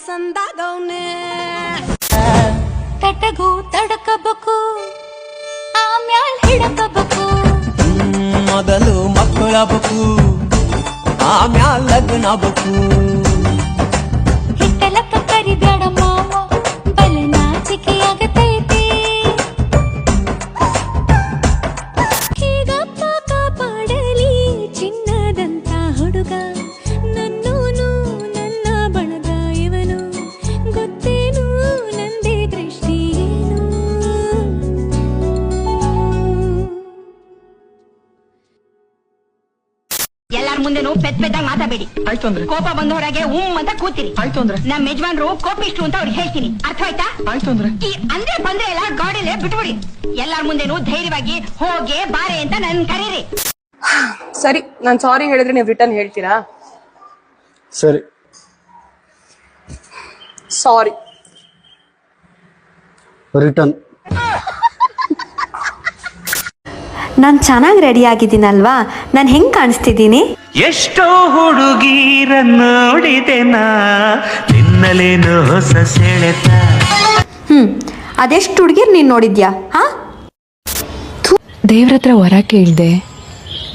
ಸಂದಾಗೌನೆ ತಟಗೂ ತಡಕಬೇಕು ಆಮ್ಯಾಲ್ ಹಿಡಕಬೇಕು ಮೊದಲು ಮಕ್ಕಳಬೇಕು ಆಮ್ಯಾಲ್ ಲಗ್ನಬೇಕು ಹಿಟ್ಟಲಕ್ಕ ಕರಿಬೇಡ ಮಾವ ಬಲ ನಾಚಿಕೆಯಾಗತೈತಿ ಹೀಗಪ್ಪ ಕಾಪಾಡಲಿ ಚಿನ್ನದಂತ ಹುಡುಗ ನನ್ನೂನು ನನ್ನ ಬಣಗ ಇವನು ಗೊತ್ತೇನು ನಂದೇ ದೃಷ್ಟಿ ಎಲ್ಲಾರ ಮುಂದೆನು ಪೆದ್ದಾಗಿ ಮಾತಾಬೇಡಿ. ಆಯ್ತು ಅಂದ್ರೆ ಕೋಪ ಬಂದವರಾಗೆ ಅಂತ ಕೂತಿರಿ. ಆಯ್ತು ಅಂದ್ರೆ ನಮ್ಮ ಯಜಮಾನ್ರು ಕೋಪಿಷ್ಟು ಅಂತ ಅವ್ರಿಗೆ ಹೇಳ್ತೀನಿ, ಅರ್ಥ ಆಯ್ತಾ? ಆಯ್ತು ಅಂದ್ರೆ ಈ ಅಂದ್ರೆ ಬಂದ್ರೆ ಎಲ್ಲ ಗಾಡಿಲೇ ಬಿಟ್ಬಿಡಿ. ಎಲ್ಲಾರ ಮುಂದೆನು ಧೈರ್ಯವಾಗಿ ಹೋಗೆ ಬಾರೆ ಅಂತ ನನ್ ಕರೀರಿ. ಸರಿ, ನಾನ್ ಸಾರಿ ಹೇಳಿದ್ರೆ ನೀವು ರಿಟರ್ನ್ ಹೇಳ್ತೀರಾ? ಸರಿ, ಸಾರಿ ರಿಟರ್ನ್. ನಾನು ಚೆನ್ನಾಗಿ ರೆಡಿ ಆಗಿದ್ದೀನಲ್ವಾ? ನಾನು ಹೆಂಗೆ ಕಾಣಿಸ್ತಿದ್ದೀನಿ? ಎಷ್ಟೋ ಹುಡುಗೀರ ನೋಡಿದೆನಾ ನಿನ್ನಲೇನು ಹೊಸ ಸೆಳೆತ. ಅದೆಷ್ಟು ಹುಡುಗಿರ್ ನೀನು ನೋಡಿದ್ಯಾ? ಹಾ, ದೇವ್ರ ಹತ್ರ ವರ ಕೇಳ್ದೆ,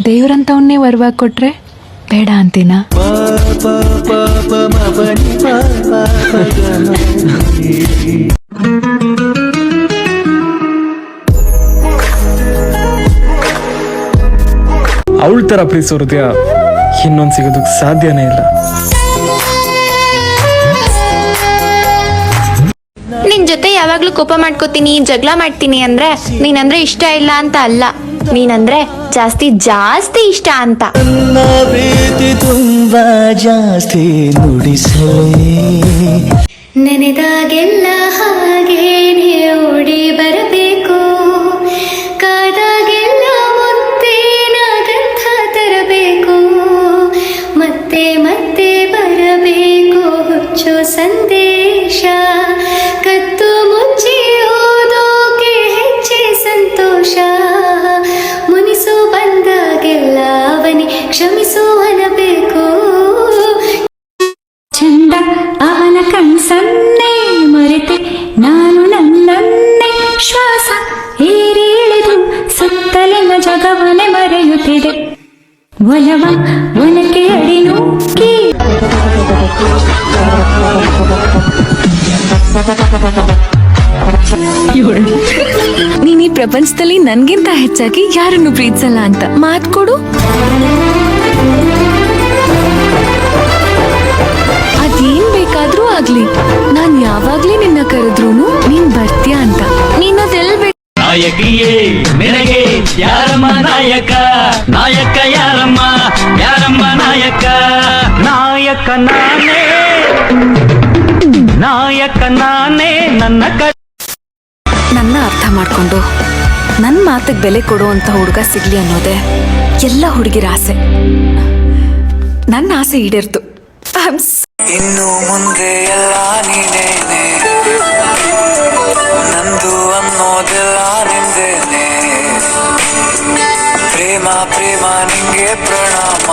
ದೇವ್ರಂತವನ್ನೇ ವರವಾಗಿ ಕೊಟ್ರೆ ಬೇಡ ಅಂತೀನ? ಅವಳ ತರ ಪ್ರೀತಿಸೋ ಹೃದಯ ಇನ್ನೊಂದು ಸಿಗೋದಕ್ಕೆ ಸಾಧ್ಯನೇ ಇಲ್ಲ. ನಿನ್ ಜೊತೆ ಯಾವಾಗ್ಲೂ ಕೋಪ ಮಾಡ್ಕೋತೀನಿ, ಜಗಳ ಮಾಡ್ತೀನಿ ಅಂದ್ರೆ ನೀನಂದ್ರೆ ಇಷ್ಟ ಇಲ್ಲ ಅಂತ ಅಲ್ಲ, ನೀನಂದ್ರೆ ಜಾಸ್ತಿ ಜಾಸ್ತಿ ಇಷ್ಟ ಅಂತ. ನನ್ನ ಪ್ರೀತಿ ತುಂಬಾ ಜಾಸ್ತಿ ನುಡಿಸಲೇ ನೆನೆದಾಗೆಲ್ಲ ಹಾಗೇನೆ ಓಡಿ ಬರಬೇಕು, ಕಾದಾಗೆಲ್ಲ ಮುತ್ತೇನ ಗಂಧ ತರಬೇಕು, ಮತ್ತೆ ಮತ್ತೆ ಬರಬೇಕು ಹುಚ್ಚು ಸಂದೇಶ, ಕತ್ತು ಮುಚ್ಚಿ ಓದೋಕೆ ಹೆಚ್ಚೆ ಸಂತೋಷ, ಮುನಿಸು ಬಂದಾಗೆಲ್ಲ ಅವನಿ ಕ್ಷಮಿಸು ಅನ್ನಬೇಕು. ಚಂದ ಅವನ ಕಣ್ಸನ್ನೆ ಮರೆತೆ ನಾನು ನನ್ನನ್ನೇ, ಶ್ವಾಸ ಏರಿಳಿದು ಸುತ್ತಲಿನ ಜಗವನೆ ಮರೆಯುತ್ತಿದೆ, ಒಲವ ಒನಕೆ ಅಡಿ ನೂಕಿ. ನೀನ್ ಈ ಪ್ರಪಂಚದಲ್ಲಿ ನನ್ಗಿಂತ ಹೆಚ್ಚಾಗಿ ಯಾರನ್ನು ಪ್ರೀತಿಸಲ್ಲ ಅಂತ ಮಾತ್ ಕೊಡು. ಅದೇನ್ ಬೇಕಾದ್ರೂ ಆಗ್ಲಿ, ನಾನ್ ಯಾವಾಗ್ಲೇ ನಿನ್ನ ಕರೆದ್ರು ನೀನ್ ಬರ್ತೀಯ ಅಂತ. ನೀನದೆಲ್ ನಾಯಕಿಯೇ ನಿನಗೆ ಯಾರಮ್ಮ ನಾಯಕ, ನಾಯಕ ಯಾರಮ್ಮ, ಯಾರಮ್ಮ ನಾಯಕ, ನಾಯಕ ನಾನೇ, ನಾಯಕ ನಾನೇ. ನನ್ನ ಅರ್ಥ ಮಾಡ್ಕೊಂಡು ನನ್ನ ಮಾತಿಗೆ ಬೆಲೆ ಕೊಡುವಂತ ಹುಡುಗ ಸಿಗ್ಲಿ ಅನ್ನೋದೇ ಎಲ್ಲ ಹುಡುಗಿರ ಆಸೆ. ನನ್ನ ಆಸೆ ಈಡೇರ್ತು. ಇನ್ನು ಮುಂದೆ ಎಲ್ಲ ನೀನೇನೆ, ನಂದು ಅನ್ನೋದೆಲ್ಲ ನಿಂದೇನೆ, ಪ್ರೇಮ ಪ್ರೇಮ ನಿಂಗೆ ಪ್ರಣಾಮ.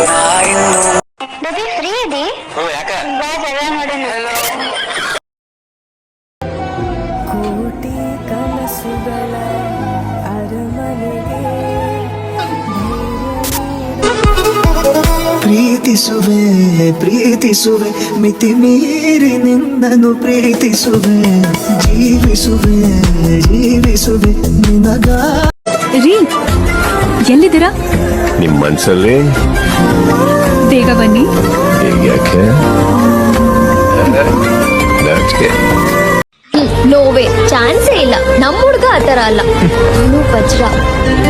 ನಾ ಇನ್ನು ಫ್ರೀ ಇದೆ ಕೋಟಿ ಕನಸುಗಳ ಅರಮನೆಗೆ ಪ್ರೀತಿಸುವೆ ಪ್ರೀತಿಸುವೆ ಮಿತಿ ಮೀರಿ ನಿನ್ನನ್ನು ಪ್ರೀತಿಸುವೆ, ಜೀವಿಸುವೆ ಜೀವಿಸುವೆ ನಿನಗ. ರೀ, ಎಲ್ಲಿದ್ದೀರಾ? ನಿಮ್ ಮನ್ಸಲ್ಲಿ ಬೇಗ ಬನ್ನಿ. ಯಾಕೆ ನಾಚಿಕೆ? ನೋವೇ ಚಾನ್ಸೇ ಇಲ್ಲ. ನಮ್ಮ ಹುಡುಗ ಆತರ ಅಲ್ಲ. ಅವನು ವಜ್ರ,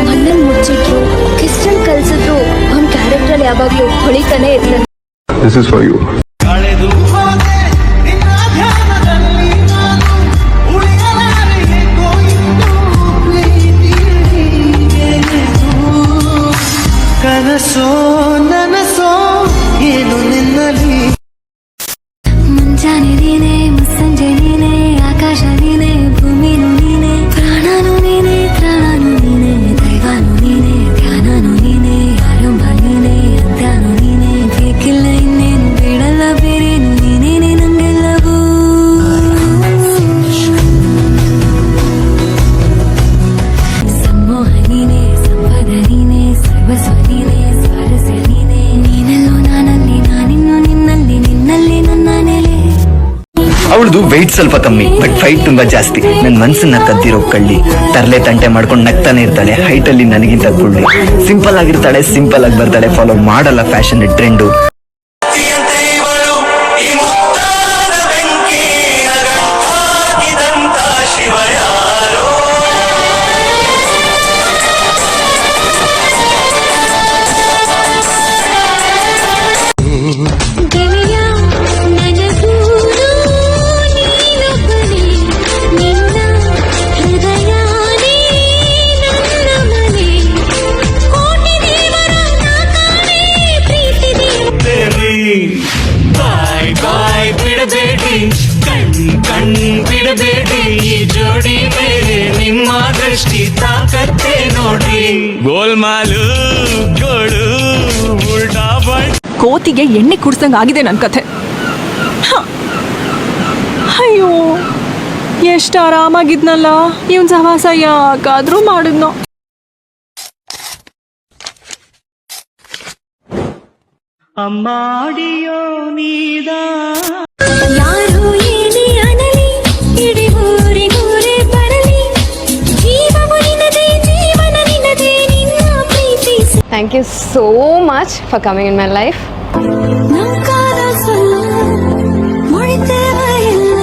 ಮಣ್ಣಲ್ಲಿ ಮುಚ್ಚಿಟ್ರು, ಕ್ರಿಸ್ಟಲ್ ಕಲ್ಸಿದ್ರು, ಅವನ ಕ್ಯಾರೆಕ್ಟರ್ ಯಾವಾಗ್ಲೂ ಹೊಳಿತಾನೆ ಇರ್ತಾನೆ. This is for you. ಕನಸೋ ನನಸೋ ಏನು ನಿನ್ನಲ್ಲಿ, ಮುಂಜಾನೆ ನೀನೆ, ಮುಸ್ಸಂಜೆ ನೀನೆ, ಆಕಾಶ ನೀನೆ, ಭೂಮಿನೂ ನೀನೆ, ಪ್ರಾಣನೂ ನೀನೆ, ತ್ರಾಣನೂ ನೀನೆ, ದೈವನೂ ನೀನೆ, ಧ್ಯಾನನೂ ನೀನೆ, ಆರಂಭ ನೀನೆ, ಅಂತ್ಯನೂ ನೀನೆ, ಬೇಕಿಲ್ಲ ಇನ್ನೇನು ಬೇಡಲ್ಲ ಬೇರೆ. ಇವಳದು ವೆಯ್ಟ್ ಸ್ವಲ್ಪ ಕಮ್ಮಿ ಬಟ್ ಫೈಟ್ ತುಂಬಾ ಜಾಸ್ತಿ. ನನ್ ಮನ್ಸನ್ನ ಕದ್ದಿರೋ ಕಳ್ಳಿ, ತರ್ಲೆ ತಂಟೆ ಮಾಡ್ಕೊಂಡು ನಗ್ತಾನೆ ಇರ್ತಾಳೆ. ಹೈಟ್ ಅಲ್ಲಿ ನನಗಿಂತ ಕುಳ್ಳಿ, ಸಿಂಪಲ್ ಆಗಿರ್ತಾಳೆ, ಸಿಂಪಲ್ ಆಗಿ ಬರ್ತಾಳೆ, ಫಾಲೋ ಮಾಡಲ್ಲ ಫ್ಯಾಷನ್ ಟ್ರೆಂಡು. ಬಾಯ್ ಬಾಯ್ ಬಿಡಬೇಡಿ, ಕಣ್ ಬಿಡಬೇಡಿ, ಈ ಜೋಡಿ ಮೇಲೆ ನಿಮ್ಮ ದೃಷ್ಟಿ ತಾಕತ್ತೆ ನೋಡಿ. ಗೋಲ್ಮಾಲು ಗೋಳು ಉಲ್ಟಾ ಬಲ್. ಕೋತಿಗೆ ಎಣ್ಣೆ ಕುಡ್ಸಂಗ್ ಆಗಿದೆ ನನ್ ಕಥೆ. ಅಯ್ಯೋ, ಎಷ್ಟು ಆರಾಮಾಗಿದ್ನಲ್ಲ, ಇವನ್ ಸಹವಾಸ ಯಾಕಾದ್ರೂ ಮಾಡಿದ್ನೋ. ಅಮ್ಮಾಡಿಯೋ ನೀದ ಯಾರು ಏನೇ ಅನಲಿ, ಇಡೀ ಊರಿಗೂರೇ ಬರಲಿ, ಜೀವವು ನಿನ್ನದೇ, ಜೀವನ ನಿನ್ನದೇ, ನಿನ್ನ ಪ್ರೀತಿಸಿ. Thank you so much for coming in my life. ನಂಕಾರ ಸಲ್ಲ ಮುಳಿತೇವ ಎಲ್ಲ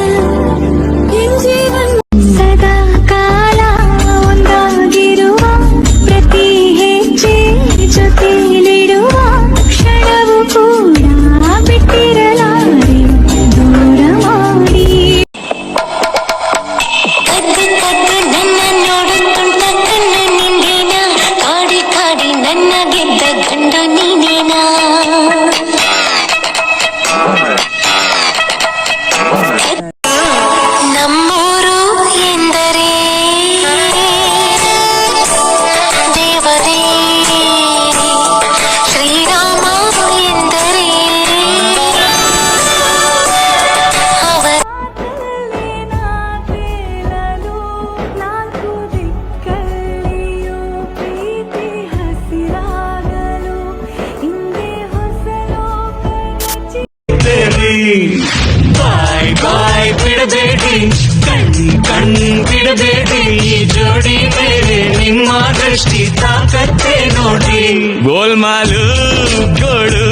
ನಿನ್ ಜೀವನ ಸದಾ ಕಾಲ ಒಂದಾಗಿರುವ, ಪ್ರತಿ ಹೆಜ್ಜೆ ಜೊತೆಲಿಡುವ ಕ್ಷಣವು ಕೂಡ ಬಿಟ್ಟಿರಲಾರೆ ದೂರ ಮಾಡಿ. ಕದ್ದು ಕದ್ದು ನನ್ನ ನೋಡುತ್ತುಂಟ ಕಣ್ಣ ನಿಂದೇನ, ಕಾಡಿ ಕಾಡಿ ನನ್ನ ಗೆದ್ದ ಗಂಡ ನೀನೇನಾ. ನಮ್ಮೂರು ಎಂದರೆ ದೇವರೇ, ಶ್ರೀರಾಮ ಎಂದರೆ ಅವರ. ನಾಲ್ಕು ದಿಕ್ಕಲ್ಲಿಯೂ ಪ್ರೀತಿ ಹಸಿರಾಗಲು, ಹಿಂದೆ ಹೊಸ ಲೋಕ. ಬಾಯ್ ಬಾಯ್ ಬಿಡಬೇಡಿ, ಕಣ್ ಬಿಡಬೇಡಿ, ಈ ಜೋಡಿ ಮೇಲೆ ನಿಮ್ಮ ದೃಷ್ಟಿ ತಾಕತ್ತೆ ನೋಡಿ. ಗೋಲ್ಮಾಲು ಗೋಳು